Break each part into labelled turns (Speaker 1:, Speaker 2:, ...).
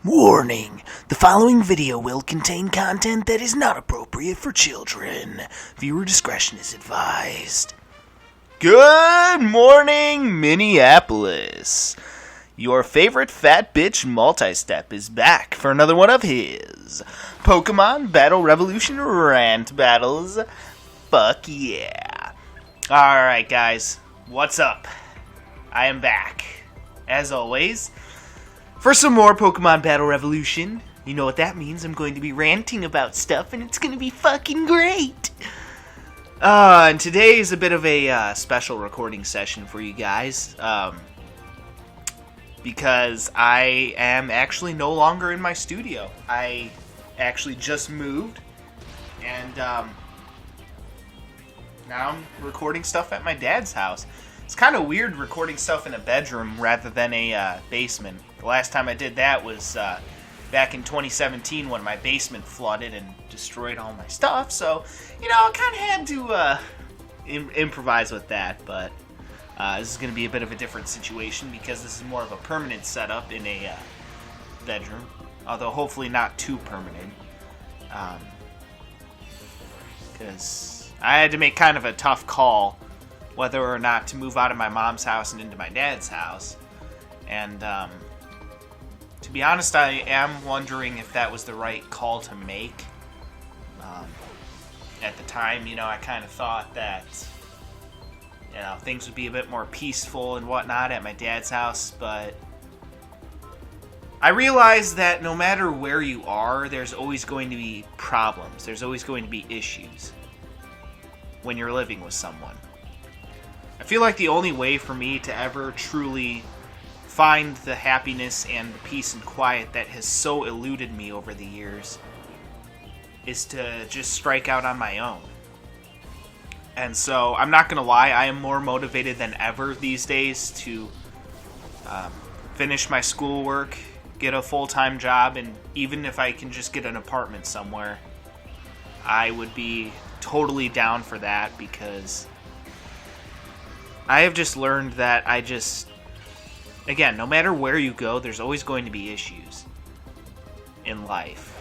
Speaker 1: Warning! The following video will contain content that is not appropriate for children. Viewer discretion is advised. Good morning, Minneapolis! Your favorite fat bitch multi-step is back for another one of his Pokemon Battle Revolution rant battles. Fuck yeah. Alright guys, what's up? I am back, as always, for some more Pokemon Battle Revolution. You know what that means. I'm going to be ranting about stuff, and it's going to be fucking great. And today is a bit of a special recording session for you guys. Because I am actually no longer in my studio. I actually just moved, and now I'm recording stuff at my dad's house. It's kind of weird recording stuff in a bedroom rather than a basement. The last time I did that was back in 2017 when my basement flooded and destroyed all my stuff. So, you know, I kind of had to improvise with that. But this is going to be a bit of a different situation because this is more of a permanent setup in a bedroom. Although hopefully not too permanent. Because I had to make kind of a tough call whether or not to move out of my mom's house and into my dad's house. And to be honest, I am wondering if that was the right call to make. At the time, you know, I kind of thought that, you know, things would be a bit more peaceful and whatnot at my dad's house, but I realized that no matter where you are, there's always going to be problems. There's always going to be issues when you're living with someone. I feel like the only way for me to ever truly find the happiness and the peace and quiet that has so eluded me over the years is to just strike out on my own. And so, I'm not going to lie, I am more motivated than ever these days to finish my schoolwork, get a full-time job, and even if I can just get an apartment somewhere, I would be totally down for that, because I have just learned that again, no matter where you go, there's always going to be issues in life.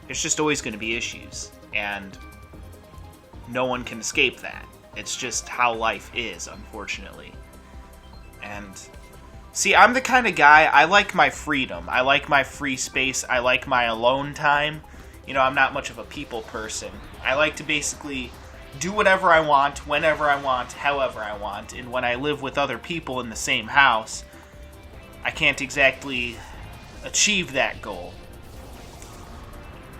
Speaker 1: There's just always going to be issues, and no one can escape that. It's just how life is, unfortunately. And see, I'm the kind of guy, I like my freedom. I like my free space. I like my alone time. You know, I'm not much of a people person. I like to basically do whatever I want, whenever I want, however I want. And when I live with other people in the same house, I can't exactly achieve that goal.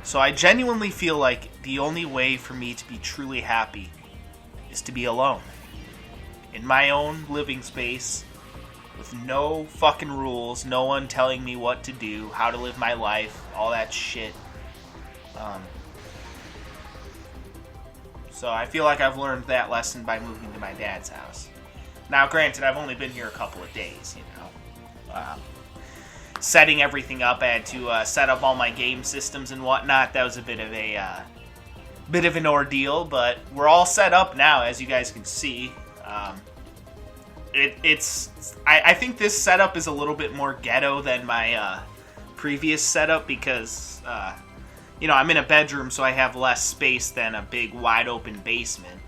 Speaker 1: So I genuinely feel like the only way for me to be truly happy is to be alone. In my own living space, with no fucking rules, no one telling me what to do, how to live my life, all that shit. So I feel like I've learned that lesson by moving to my dad's house. Now, granted, I've only been here a couple of days, you know. Setting everything up, I had to set up all my game systems and whatnot. That was a bit of an ordeal, but we're all set up now, as you guys can see. I think this setup is a little bit more ghetto than my previous setup because you know, I'm in a bedroom, so I have less space than a big, wide-open basement.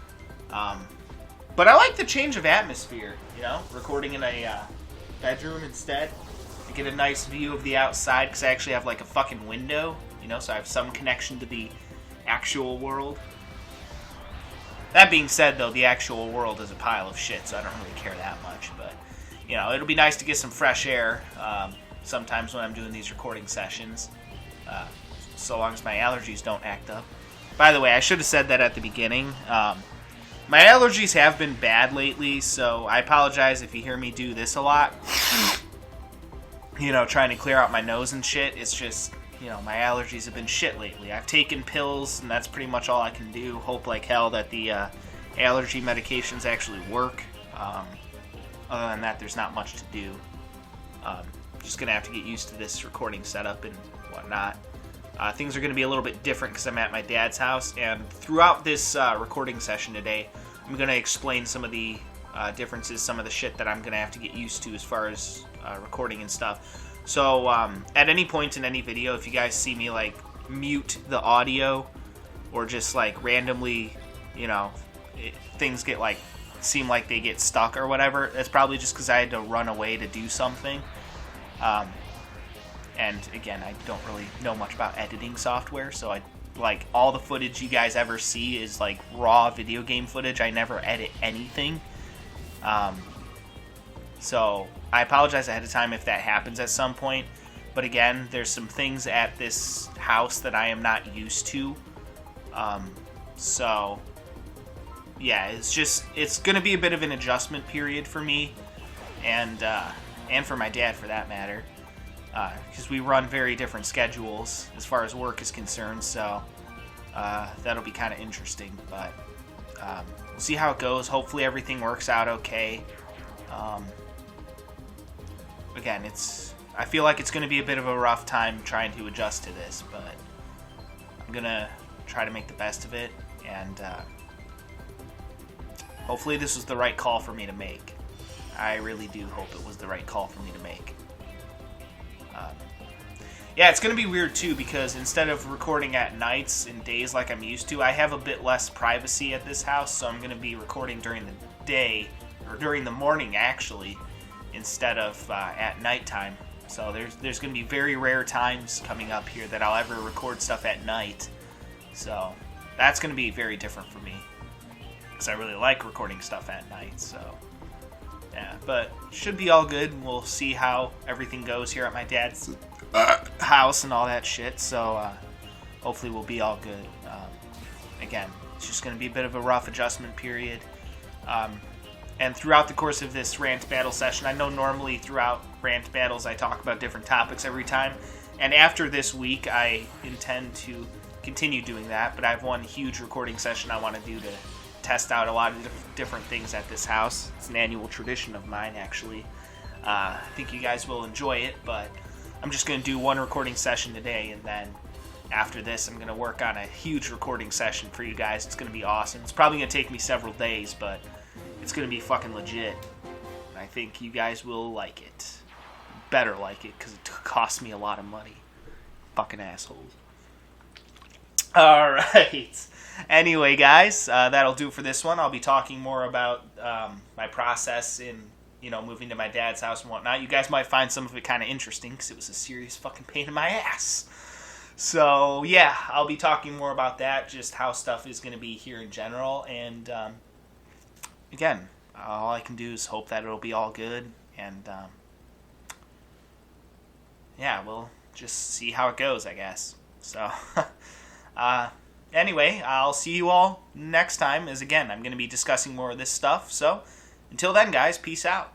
Speaker 1: But I like the change of atmosphere, you know, recording in a bedroom instead. I get a nice view of the outside, because I actually have, like, a fucking window, you know, so I have some connection to the actual world. That being said, though, the actual world is a pile of shit, so I don't really care that much. But, you know, it'll be nice to get some fresh air sometimes when I'm doing these recording sessions. So long as my allergies don't act up. By the way, I should have said that at the beginning. My allergies have been bad lately, so I apologize if you hear me do this a lot. You know, trying to clear out my nose and shit. It's just, you know, my allergies have been shit lately. I've taken pills, and that's pretty much all I can do. Hope like hell that the allergy medications actually work. Other than that, there's not much to do. Just gonna have to get used to this recording setup and whatnot. Things are going to be a little bit different because I'm at my dad's house, and throughout this recording session today, I'm going to explain some of the differences, some of the shit that I'm going to have to get used to as far as recording and stuff. So at any point in any video, if you guys see me like mute the audio or just like randomly, you know, things get like seem like they get stuck or whatever, that's probably just because I had to run away to do something. And again, I don't really know much about editing software, so I like all the footage you guys ever see is like raw video game footage. I never edit anything. So I apologize ahead of time if that happens at some point. But again, there's some things at this house that I am not used to. So yeah, it's going to be a bit of an adjustment period for me and for my dad for that matter. Because we run very different schedules as far as work is concerned, so that'll be kind of interesting. But we'll see how it goes. Hopefully everything works out okay. Again, I feel like it's going to be a bit of a rough time trying to adjust to this, but I'm going to try to make the best of it, and hopefully this was the right call for me to make. I really do hope it was the right call for me to make. Yeah, it's going to be weird too, because instead of recording at nights and days like I'm used to, I have a bit less privacy at this house, so I'm going to be recording during the day, or during the morning actually, instead of at nighttime. So there's going to be very rare times coming up here that I'll ever record stuff at night. So that's going to be very different for me, because I really like recording stuff at night, so yeah, but should be all good. We'll see how everything goes here at my dad's house and all that shit, so hopefully we'll be all good. Again, it's just going to be a bit of a rough adjustment period. And throughout the course of this rant battle session, I know normally throughout rant battles I talk about different topics every time, and after this week I intend to continue doing that, but I have one huge recording session I want to do to test out a lot of different things at this house. It's an annual tradition of mine, actually. I think you guys will enjoy it, but I'm just going to do one recording session today, and then after this I'm going to work on a huge recording session for you guys. It's going to be awesome. It's probably going to take me several days, but it's going to be fucking legit. And I think you guys will like it. Better like it, because it cost me a lot of money. Fucking assholes. Alright. Anyway, guys, that'll do for this one. I'll be talking more about my process in, moving to my dad's house and whatnot. You guys might find some of it kind of interesting, because it was a serious fucking pain in my ass. So, yeah, I'll be talking more about that, just how stuff is going to be here in general. And, again, all I can do is hope that it'll be all good. And, yeah, we'll just see how it goes, I guess. So, anyway, I'll see you all next time, as again, I'm going to be discussing more of this stuff. So, until then, guys, peace out.